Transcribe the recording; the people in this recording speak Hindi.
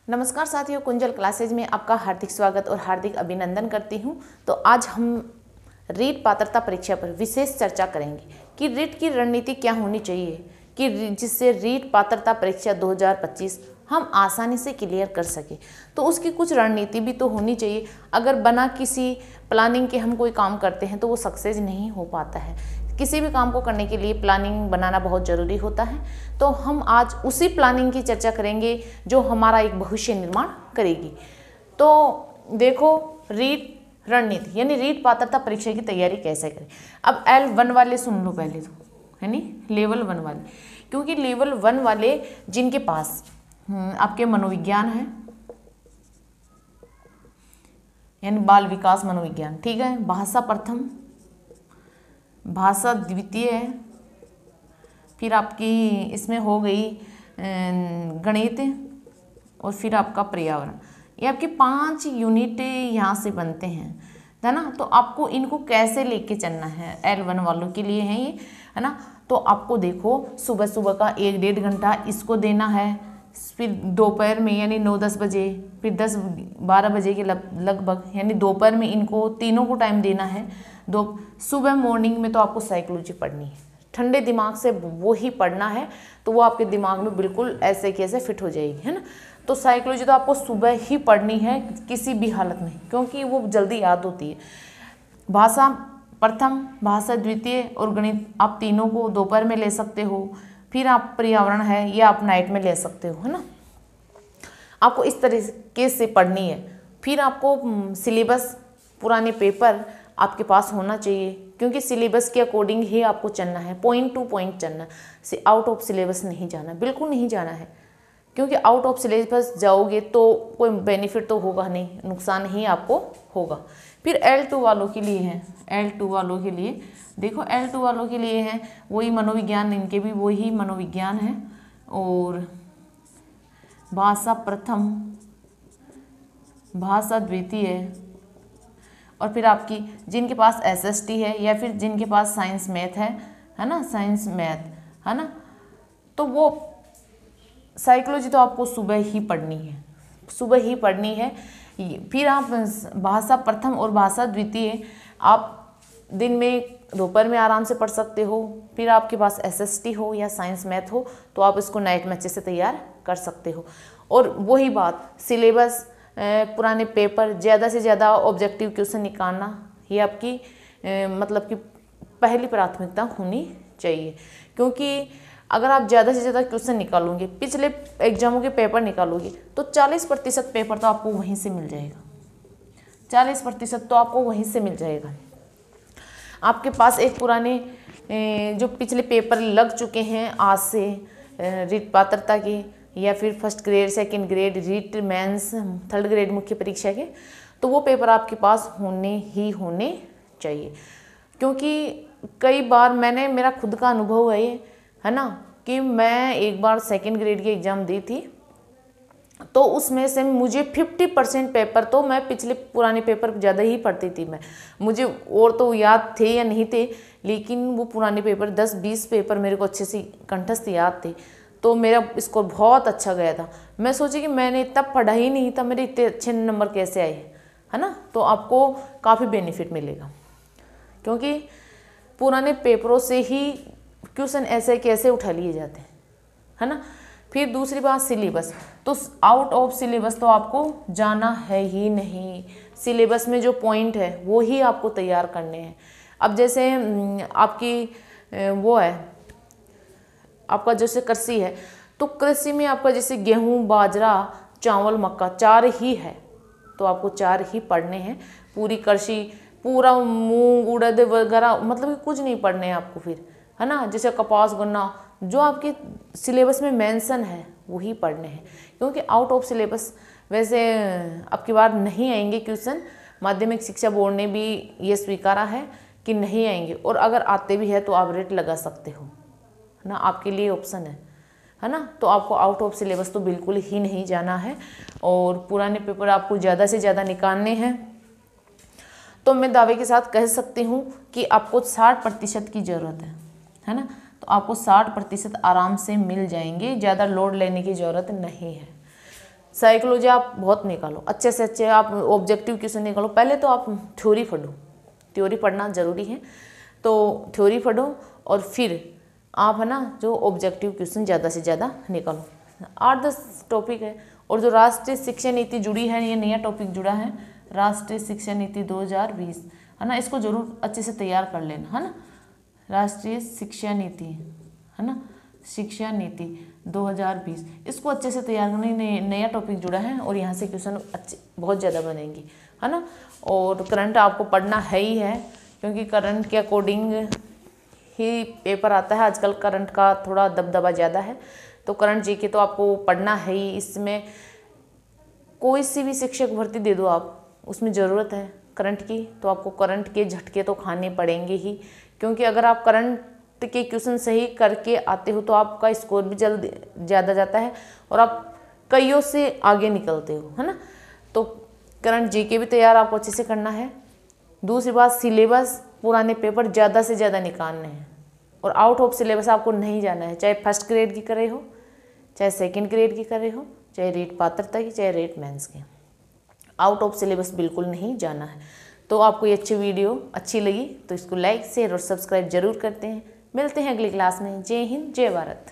नमस्कार साथियों, कुंजल क्लासेज में आपका हार्दिक स्वागत और हार्दिक अभिनंदन करती हूं। तो आज हम रीट पात्रता परीक्षा पर विशेष चर्चा करेंगे कि रीट की रणनीति क्या होनी चाहिए कि जिससे रीट पात्रता परीक्षा 2025 हम आसानी से क्लियर कर सके। तो उसकी कुछ रणनीति भी तो होनी चाहिए। अगर बिना किसी प्लानिंग के हम कोई काम करते हैं तो वो सक्सेस नहीं हो पाता है। किसी भी काम को करने के लिए प्लानिंग बनाना बहुत ज़रूरी होता है। तो हम आज उसी प्लानिंग की चर्चा करेंगे जो हमारा एक भविष्य निर्माण करेगी। तो देखो, रीट रणनीति यानी रीट पात्रता परीक्षा की तैयारी कैसे करें। अब L1 वाले सुन लो पहले तो, है नी, लेवल 1 वाले, क्योंकि लेवल 1 वाले जिनके पास आपके मनोविज्ञान है यानी बाल विकास मनोविज्ञान, ठीक है, भाषा प्रथम, भाषा द्वितीय है, फिर आपकी इसमें हो गई गणित और फिर आपका पर्यावरण। ये आपके 5 यूनिट यहाँ से बनते हैं, है ना। तो आपको इनको कैसे लेके चलना है, L1 वालों के लिए है ये, है ना। तो आपको देखो, सुबह सुबह का 1-1.5 घंटा इसको देना है, फिर दोपहर में यानी 9-10 बजे, फिर 10-12 बजे के लगभग यानी दोपहर में इनको तीनों को टाइम देना है। सुबह मॉर्निंग में तो आपको साइकोलॉजी पढ़नी है, ठंडे दिमाग से वो ही पढ़ना है, तो वो आपके दिमाग में बिल्कुल ऐसे कैसे फिट हो जाएगी, है ना। तो साइकोलॉजी तो आपको सुबह ही पढ़नी है किसी भी हालत में, क्योंकि वो जल्दी याद होती है। भाषा प्रथम, भाषा द्वितीय और गणित आप तीनों को दोपहर में ले सकते हो। फिर आप पर्यावरण है ये आप नाइट में ले सकते हो, है ना। आपको इस तरीके से पढ़नी है। फिर आपको सिलेबस, पुराने पेपर आपके पास होना चाहिए, क्योंकि सिलेबस के अकॉर्डिंग ही आपको चलना है, पॉइंट टू पॉइंट चलना है। आउट ऑफ सिलेबस नहीं जाना, बिल्कुल नहीं जाना है, क्योंकि आउट ऑफ सिलेबस जाओगे तो कोई बेनिफिट तो होगा नहीं, नुकसान ही आपको होगा। फिर L2 वालों के लिए है, L2 वालों के लिए देखो, L2 वालों के लिए है वही मनोविज्ञान, इनके भी वही मनोविज्ञान है और भाषा प्रथम, भाषा द्वितीय और फिर आपकी जिनके पास SST है या फिर जिनके पास साइंस मैथ है ना, साइंस मैथ, है ना। तो वो साइकोलॉजी तो आपको सुबह ही पढ़नी है, सुबह ही पढ़नी है। फिर आप भाषा प्रथम और भाषा द्वितीय आप दिन में दोपहर में आराम से पढ़ सकते हो। फिर आपके पास SST हो या साइंस मैथ हो तो आप इसको नाइट में अच्छे से तैयार कर सकते हो। और वही बात, सिलेबस, पुराने पेपर, ज़्यादा से ज़्यादा ऑब्जेक्टिव क्वेश्चन निकालना, ये आपकी मतलब कि पहली प्राथमिकता होनी चाहिए। क्योंकि अगर आप ज़्यादा से ज़्यादा क्वेश्चन निकालोगे, पिछले एग्जामों के पेपर निकालोगे, तो 40% पेपर तो आपको वहीं से मिल जाएगा, 40% तो आपको वहीं से मिल जाएगा। आपके पास एक पुराने जो पिछले पेपर लग चुके हैं आज से रीट पात्रता के, या फिर first grade, second grade, REET mains, third grade मुख्य परीक्षा के, तो वो पेपर आपके पास होने चाहिए। क्योंकि कई बार मेरा खुद का अनुभव है ना, कि मैं एक बार सेकंड ग्रेड की एग्ज़ाम दी थी, तो उसमें से मुझे 50% पेपर तो मैं पिछले पुराने पेपर ज़्यादा ही पढ़ती थी मुझे और तो याद थे या नहीं थे, लेकिन वो पुराने पेपर 10-20 पेपर मेरे को अच्छे से कंठस्थ याद थे, तो मेरा स्कोर बहुत अच्छा गया था। मैं सोची कि मैंने इतना पढ़ा ही नहीं था, मेरे इतने अच्छे नंबर कैसे आए, है ना। तो आपको काफ़ी बेनिफिट मिलेगा, क्योंकि पुराने पेपरों से ही क्वेश्चन ऐसे कैसे उठा लिए जाते हैं, है ना। फिर दूसरी बात, सिलेबस, तो आउट ऑफ सिलेबस तो आपको जाना है ही नहीं। सिलेबस में जो पॉइंट है वो ही आपको तैयार करने हैं। अब जैसे आपकी वो है, आपका जैसे कृषि है, तो कृषि में आपका जैसे गेहूं, बाजरा, चावल, मक्का 4 ही है, तो आपको 4 ही पढ़ने हैं। पूरी कृषि, पूरा मूंग, उड़द वगैरह मतलब कि कुछ नहीं पढ़ने हैं आपको फिर, है ना। जैसे कपास, गन्ना, जो आपके सिलेबस में मेंशन है वही पढ़ने हैं, क्योंकि आउट ऑफ सिलेबस वैसे अब की बार नहीं आएंगे क्वेश्चन। माध्यमिक शिक्षा बोर्ड ने भी ये स्वीकारा है कि नहीं आएंगे, और अगर आते भी है तो आप रेट लगा सकते हो, है ना, आपके लिए ऑप्शन है ना। तो आपको आउट ऑफ सिलेबस तो बिल्कुल ही नहीं जाना है, और पुराने पेपर आपको ज़्यादा से ज़्यादा निकालने हैं। तो मैं दावे के साथ कह सकती हूँ कि आपको 60% की ज़रूरत है ना। तो आपको 60% आराम से मिल जाएंगे, ज़्यादा लोड लेने की ज़रूरत नहीं है। साइकोलॉजी आप बहुत निकालो, अच्छे से अच्छे आप ऑब्जेक्टिव क्वेश्चन निकालो। पहले तो आप थ्योरी पढ़ो, थ्योरी पढ़ना ज़रूरी है, तो थ्योरी पढ़ो और फिर आप है ना जो ऑब्जेक्टिव क्वेश्चन ज़्यादा से ज़्यादा निकालो। 8-10 टॉपिक है। और जो राष्ट्रीय शिक्षा नीति जुड़ी है, ये नया टॉपिक जुड़ा है, राष्ट्रीय शिक्षा नीति 2020, है ना, इसको जरूर अच्छे से तैयार कर लेना, है ना। राष्ट्रीय शिक्षा नीति, है ना, शिक्षा नीति 2020, इसको अच्छे से तैयार करना, नया टॉपिक जुड़ा है और यहाँ से क्वेश्चन अच्छे बहुत ज़्यादा बनेंगे, है ना। और करंट आपको पढ़ना है ही है, क्योंकि करंट के अकॉर्डिंग ही पेपर आता है। आजकल करंट का थोड़ा दबदबा ज़्यादा है, तो करंट जीके तो आपको पढ़ना है ही। इसमें कोई सी भी शिक्षक भर्ती दे दो आप, उसमें ज़रूरत है करंट की, तो आपको करंट के झटके तो खाने पड़ेंगे ही, क्योंकि अगर आप करंट के क्वेश्चन सही करके आते हो तो आपका स्कोर भी जल्द ज़्यादा जाता है और आप कईयों से आगे निकलते हो, है ना। तो करंट जीके भी तैयार आपको अच्छे से करना है। दूसरी बात, सिलेबस पुराने पेपर ज़्यादा से ज़्यादा निकालने हैं और आउट ऑफ सिलेबस आपको नहीं जाना है, चाहे फर्स्ट ग्रेड की करे हो, चाहे सेकंड ग्रेड की करे हो, चाहे रेट पात्रता की, चाहे रेट मेंस की, आउट ऑफ सिलेबस बिल्कुल नहीं जाना है। तो आपको ये अच्छी वीडियो अच्छी लगी तो इसको लाइक शेयर और सब्सक्राइब जरूर करते हैं। मिलते हैं अगली क्लास में। जय हिंद, जय भारत।